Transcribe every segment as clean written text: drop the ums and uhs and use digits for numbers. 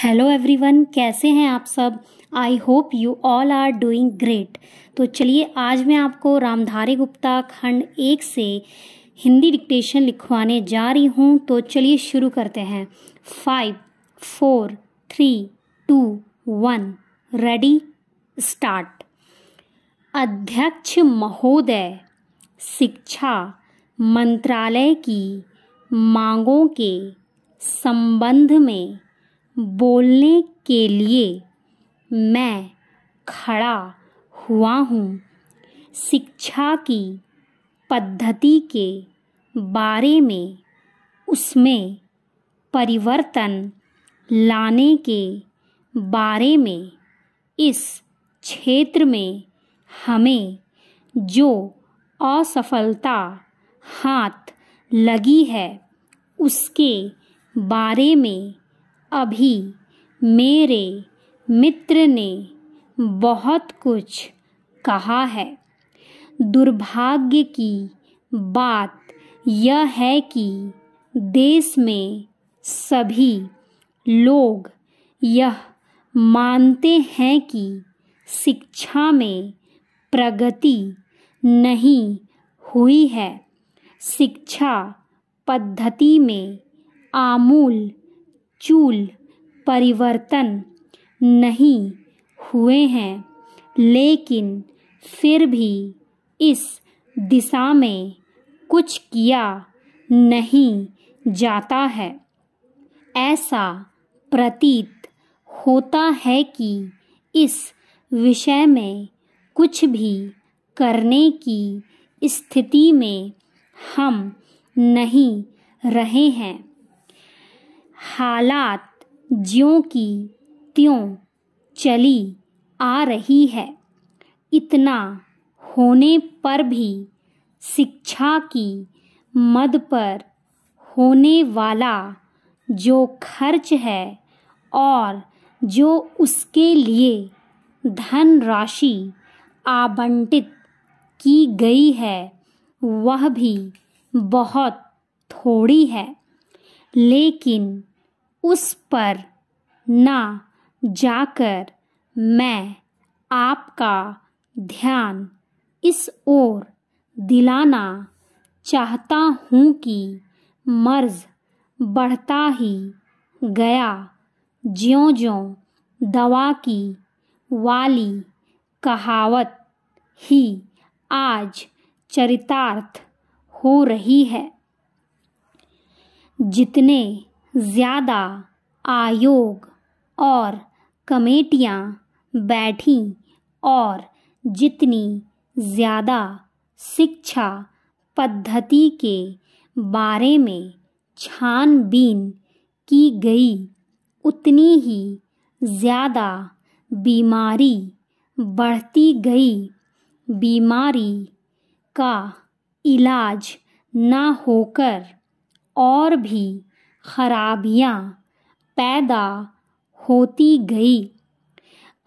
Hello everyone, कैसे हैं आप सब। I hope you all are doing great. तो चलिए आज मैं आपको रामधारी गुप्ता खंड 1 से हिंदी डिक्टेशन लिखवाने जा रही हूँ। तो चलिए शुरू करते हैं। 5, 4, 3, 2, 1 रेडी स्टार्ट। अध्यक्ष महोदय, शिक्षा मंत्रालय की मांगों के संबंध में बोलने के लिए मैं खड़ा हुआ हूँ। शिक्षा की पद्धति के बारे में, उसमें परिवर्तन लाने के बारे में, इस क्षेत्र में हमें जो असफलता हाथ लगी है उसके बारे में अभी मेरे मित्र ने बहुत कुछ कहा है। दुर्भाग्य की बात यह है कि देश में सभी लोग यह मानते हैं कि शिक्षा में प्रगति नहीं हुई है। शिक्षा पद्धति में आमूल चूल परिवर्तन नहीं हुए हैं, लेकिन फिर भी इस दिशा में कुछ किया नहीं जाता है। ऐसा प्रतीत होता है कि इस विषय में कुछ भी करने की स्थिति में हम नहीं रहे हैं। हालात ज्यों की त्यों चली आ रही है। इतना होने पर भी शिक्षा की मद पर होने वाला जो खर्च है और जो उसके लिए धनराशि आवंटित की गई है वह भी बहुत थोड़ी है। लेकिन उस पर ना जाकर मैं आपका ध्यान इस ओर दिलाना चाहता हूँ कि मर्ज बढ़ता ही गया ज्यों-ज्यों दवा की वाली कहावत ही आज चरितार्थ हो रही है। जितने ज़्यादा आयोग और कमेटियां बैठी और जितनी ज़्यादा शिक्षा पद्धति के बारे में छानबीन की गई, उतनी ही ज़्यादा बीमारी बढ़ती गई। बीमारी का इलाज ना होकर और भी खराबियां पैदा होती गई।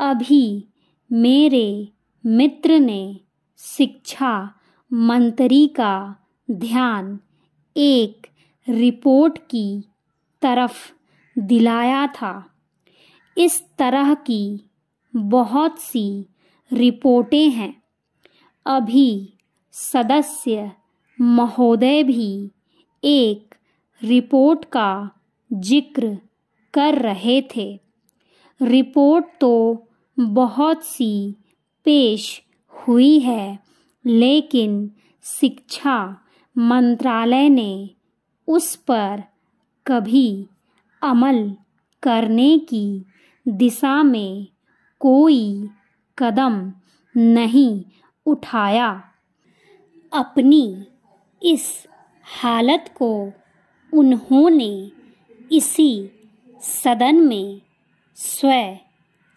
अभी मेरे मित्र ने शिक्षा मंत्री का ध्यान एक रिपोर्ट की तरफ दिलाया था। इस तरह की बहुत सी रिपोर्टें हैं। अभी सदस्य महोदय भी एक रिपोर्ट का जिक्र कर रहे थे। रिपोर्ट तो बहुत सी पेश हुई है, लेकिन शिक्षा मंत्रालय ने उस पर कभी अमल करने की दिशा में कोई कदम नहीं उठाया। अपनी इस हालत को उन्होंने इसी सदन में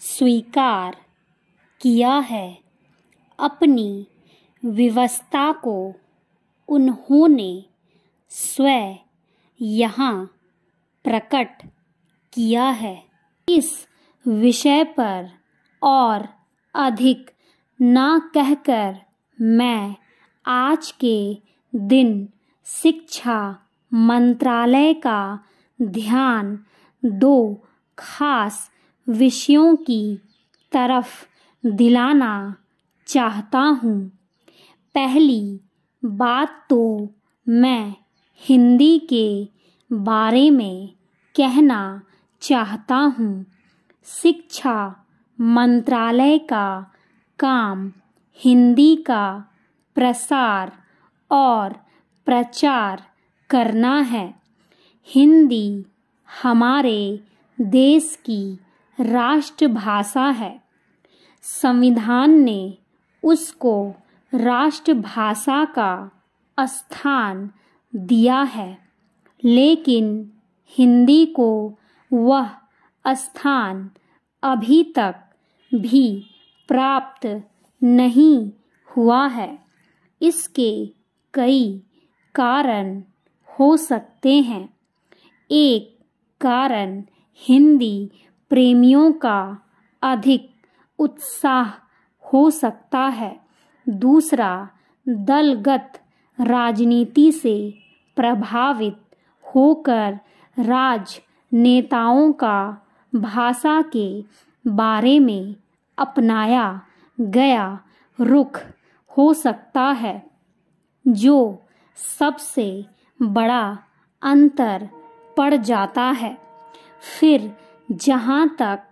स्वीकार किया है। अपनी व्यवस्था को उन्होंने यहाँ प्रकट किया है। इस विषय पर और अधिक ना कहकर मैं आज के दिन शिक्षा मंत्रालय का ध्यान 2 खास विषयों की तरफ दिलाना चाहता हूँ। पहली बात तो मैं हिंदी के बारे में कहना चाहता हूँ। शिक्षा मंत्रालय का काम हिंदी का प्रसार और प्रचार करना है। हिंदी हमारे देश की राष्ट्रभाषा है। संविधान ने उसको राष्ट्रभाषा का स्थान दिया है, लेकिन हिंदी को वह स्थान अभी तक भी प्राप्त नहीं हुआ है। इसके कई कारण हो सकते हैं। एक कारण हिंदी प्रेमियों का अधिक उत्साह हो सकता है। दूसरा, दलगत राजनीति से प्रभावित होकर राजनेताओं का भाषा के बारे में अपनाया गया रुख हो सकता है, जो सबसे बड़ा अंतर पड़ जाता है। फिर जहाँ तक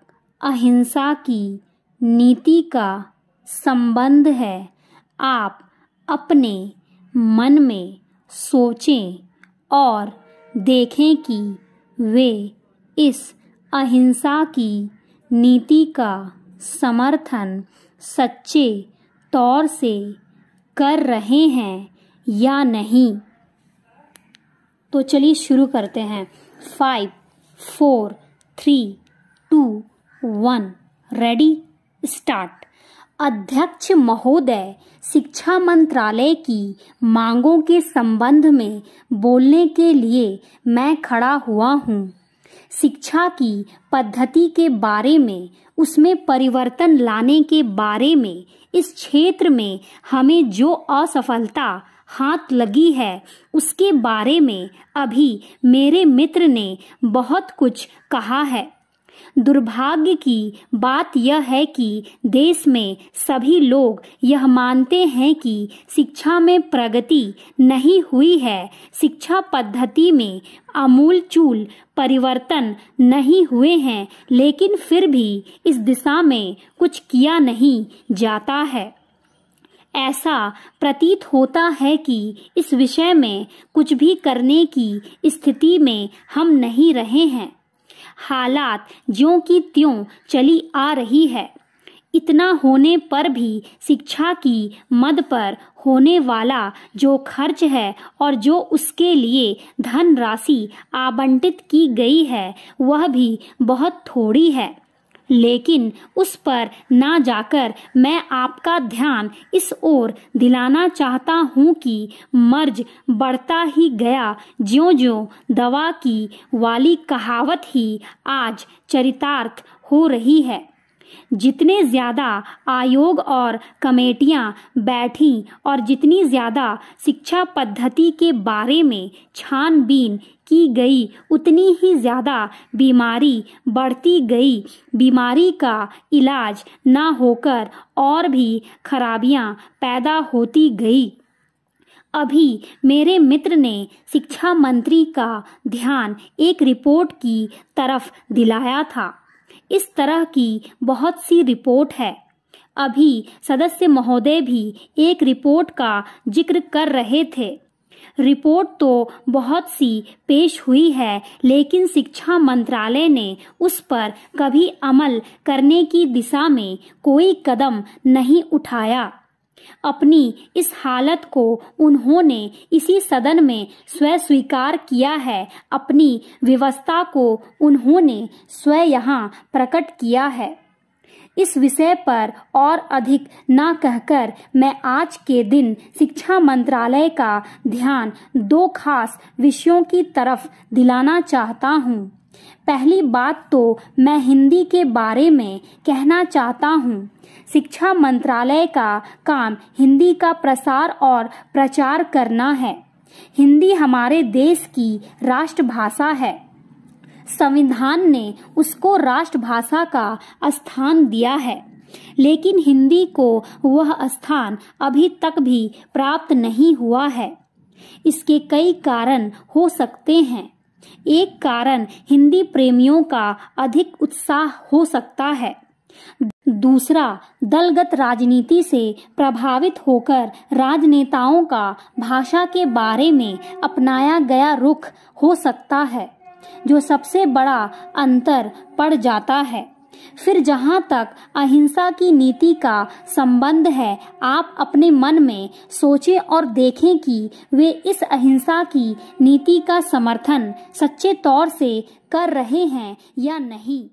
अहिंसा की नीति का संबंध है, आप अपने मन में सोचें और देखें कि वे इस अहिंसा की नीति का समर्थन सच्चे तौर से कर रहे हैं या नहीं। तो चलिए शुरू करते हैं। 5, 4, 3, 2, 1 रेडी स्टार्ट। अध्यक्ष महोदय, शिक्षा मंत्रालय की मांगों के संबंध में बोलने के लिए मैं खड़ा हुआ हूँ। शिक्षा की पद्धति के बारे में, उसमें परिवर्तन लाने के बारे में, इस क्षेत्र में हमें जो असफलता हाथ लगी है उसके बारे में अभी मेरे मित्र ने बहुत कुछ कहा है। दुर्भाग्य की बात यह है कि देश में सभी लोग यह मानते हैं कि शिक्षा में प्रगति नहीं हुई है, शिक्षा पद्धति में आमूलचूल परिवर्तन नहीं हुए हैं, लेकिन फिर भी इस दिशा में कुछ किया नहीं जाता है। ऐसा प्रतीत होता है कि इस विषय में कुछ भी करने की स्थिति में हम नहीं रहे हैं। हालात ज्यों की त्यों चली आ रही है। इतना होने पर भी शिक्षा की मद पर होने वाला जो खर्च है और जो उसके लिए धनराशि आवंटित की गई है वह भी बहुत थोड़ी है। लेकिन उस पर ना जाकर मैं आपका ध्यान इस ओर दिलाना चाहता हूँ कि मर्ज बढ़ता ही गया, ज्यों-ज्यों दवा की वाली कहावत ही आज चरितार्थ हो रही है। जितने ज़्यादा आयोग और कमेटियां बैठी और जितनी ज़्यादा शिक्षा पद्धति के बारे में छानबीन की गई, उतनी ही ज़्यादा बीमारी बढ़ती गई। बीमारी का इलाज ना होकर और भी खराबियां पैदा होती गई। अभी मेरे मित्र ने शिक्षा मंत्री का ध्यान एक रिपोर्ट की तरफ दिलाया था। इस तरह की बहुत सी रिपोर्ट है। अभी सदस्य महोदय भी एक रिपोर्ट का जिक्र कर रहे थे। रिपोर्ट तो बहुत सी पेश हुई है, लेकिन शिक्षा मंत्रालय ने उस पर कभी अमल करने की दिशा में कोई कदम नहीं उठाया। अपनी इस हालत को उन्होंने इसी सदन में स्वयं स्वीकार किया है। अपनी व्यवस्था को उन्होंने स्वयं यहाँ प्रकट किया है। इस विषय पर और अधिक न कहकर मैं आज के दिन शिक्षा मंत्रालय का ध्यान दो खास विषयों की तरफ दिलाना चाहता हूँ। पहली बात तो मैं हिंदी के बारे में कहना चाहता हूँ। शिक्षा मंत्रालय का काम हिंदी का प्रसार और प्रचार करना है। हिंदी हमारे देश की राष्ट्रभाषा है। संविधान ने उसको राष्ट्रभाषा का स्थान दिया है, लेकिन हिंदी को वह स्थान अभी तक भी प्राप्त नहीं हुआ है। इसके कई कारण हो सकते हैं। एक कारण हिंदी प्रेमियों का अधिक उत्साह हो सकता है। दूसरा, दलगत राजनीति से प्रभावित होकर राजनेताओं का भाषा के बारे में अपनाया गया रुख हो सकता है, जो सबसे बड़ा अंतर पड़ जाता है। फिर जहाँ तक अहिंसा की नीति का संबंध है, आप अपने मन में सोचें और देखें कि वे इस अहिंसा की नीति का समर्थन सच्चे तौर से कर रहे हैं या नहीं।